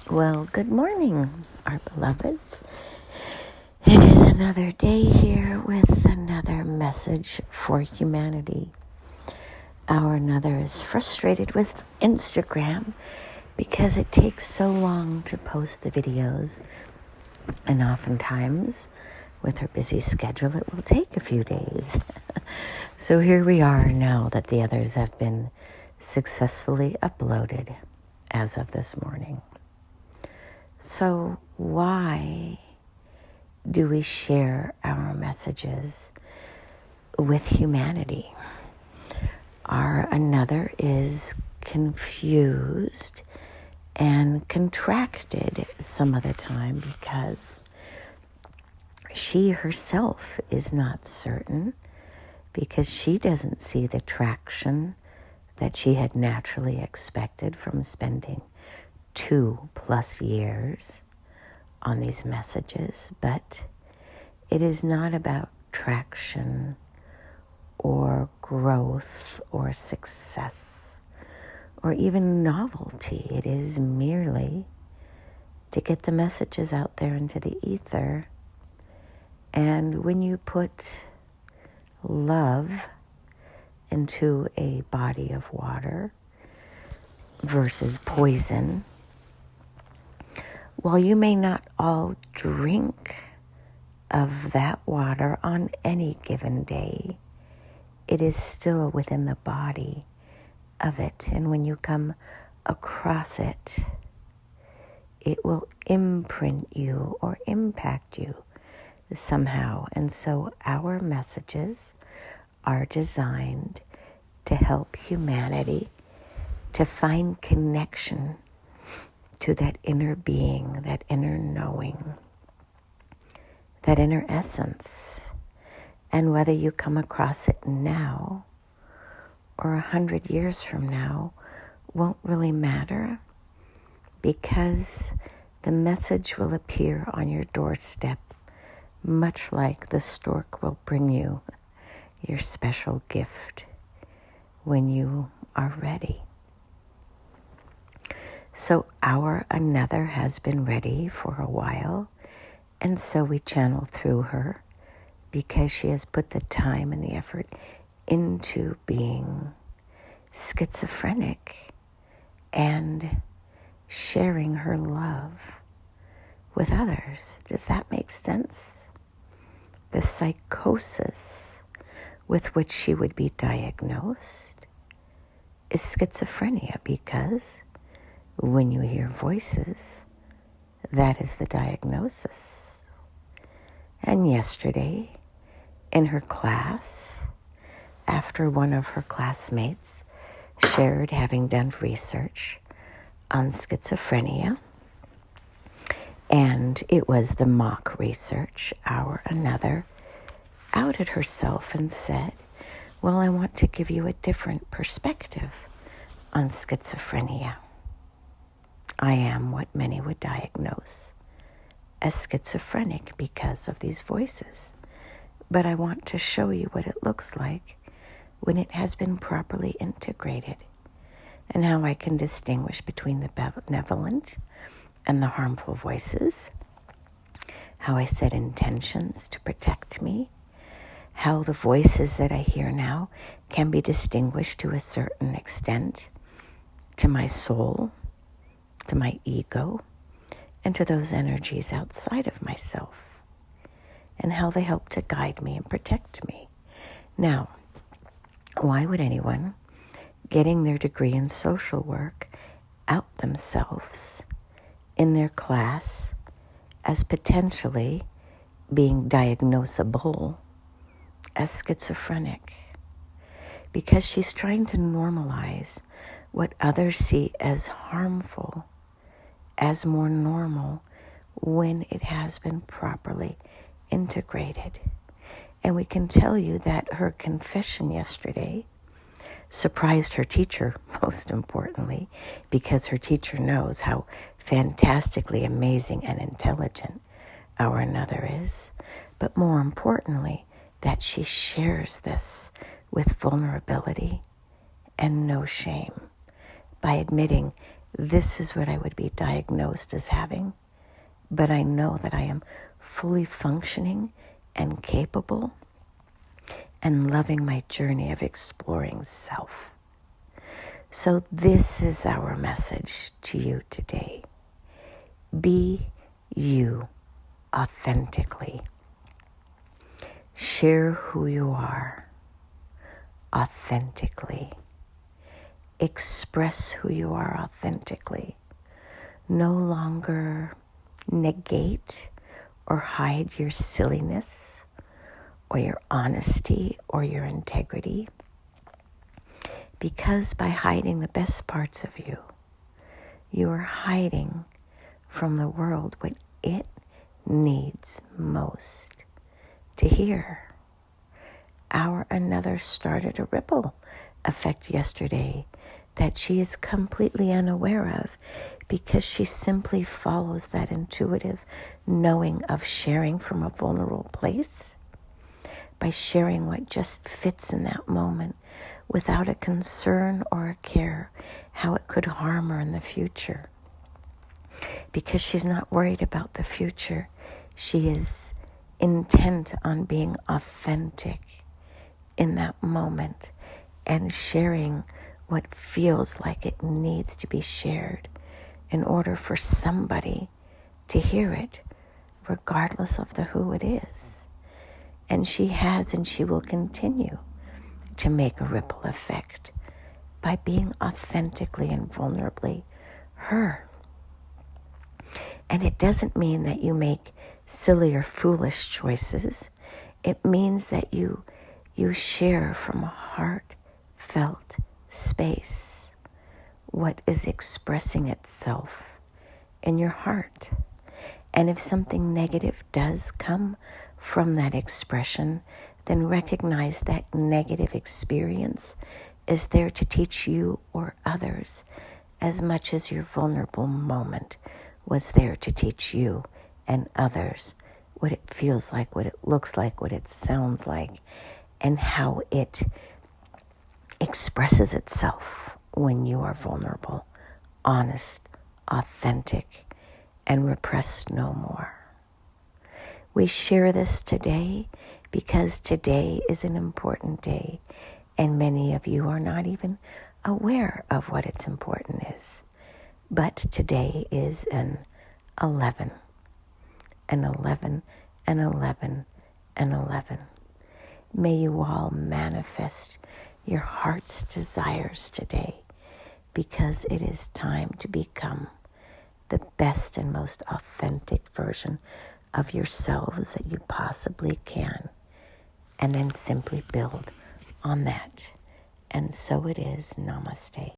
Well, good morning, our beloveds. It is another day here with another message for humanity. Our another is frustrated with Instagram because it takes so long to post the videos, and oftentimes, with her busy schedule, it will take a few days. So here we are now that the others have been successfully uploaded as of this morning. So why do we share our messages with humanity? Our another is confused and contracted some of the time because she herself is not certain, because she doesn't see the traction that she had naturally expected from spending 2+ years on these messages. But it is not about traction or growth or success or even novelty. It is merely to get the messages out there into the ether. And when you put love into a body of water versus poison, while you may not all drink of that water on any given day, it is still within the body of it. And when you come across it, it will imprint you or impact you somehow. And so our messages are designed to help humanity to find connection to that inner being, that inner knowing, that inner essence. And whether you come across it now or 100 years from now won't really matter, because the message will appear on your doorstep, much like the stork will bring you your special gift when you are ready. So our another has been ready for a while, and so we channel through her because she has put the time and the effort into being schizophrenic and sharing her love with others. Does that make sense? The psychosis with which she would be diagnosed is schizophrenia, because when you hear voices, that is the diagnosis. And yesterday, in her class, after one of her classmates shared having done research on schizophrenia, and it was the mock research, our another outed herself and said, well, I want to give you a different perspective on schizophrenia. I am what many would diagnose as schizophrenic because of these voices. But I want to show you what it looks like when it has been properly integrated, and how I can distinguish between the benevolent and the harmful voices, how I set intentions to protect me, how the voices that I hear now can be distinguished to a certain extent to my soul, to my ego, and to those energies outside of myself, and how they help to guide me and protect me. Now, why would anyone getting their degree in social work out themselves in their class as potentially being diagnosable as schizophrenic? Because she's trying to normalize what others see as harmful as more normal when it has been properly integrated. And we can tell you that her confession yesterday surprised her teacher, most importantly, because her teacher knows how fantastically amazing and intelligent our another is. But more importantly, that she shares this with vulnerability and no shame, by admitting this is what I would be diagnosed as having, but I know that I am fully functioning and capable and loving my journey of exploring self. So this is our message to you today. Be you authentically. Share who you are authentically. Express who you are authentically. No longer negate or hide your silliness or your honesty or your integrity. Because by hiding the best parts of you, you are hiding from the world what it needs most to hear. Another started a ripple effect yesterday that she is completely unaware of because she simply follows that intuitive knowing of sharing from a vulnerable place by sharing what just fits in that moment without a concern or a care how it could harm her in the future. Because she's not worried about the future, she is intent on being authentic in that moment and sharing what feels like it needs to be shared in order for somebody to hear it, regardless of who it is. And she has and she will continue to make a ripple effect by being authentically and vulnerably her. And it doesn't mean that you make silly or foolish choices. It means that you share from a heartfelt space what is expressing itself in your heart. And if something negative does come from that expression, then recognize that negative experience is there to teach you or others as much as your vulnerable moment was there to teach you and others what it feels like, what it looks like, what it sounds like, and how it expresses itself when you are vulnerable, honest, authentic, and repressed no more. We share this today because today is an important day, and many of you are not even aware of what its importance is. But today is an 11, an 11, an 11, an 11. May you all manifest your heart's desires today, because it is time to become the best and most authentic version of yourselves that you possibly can, and then simply build on that. And so it is. Namaste.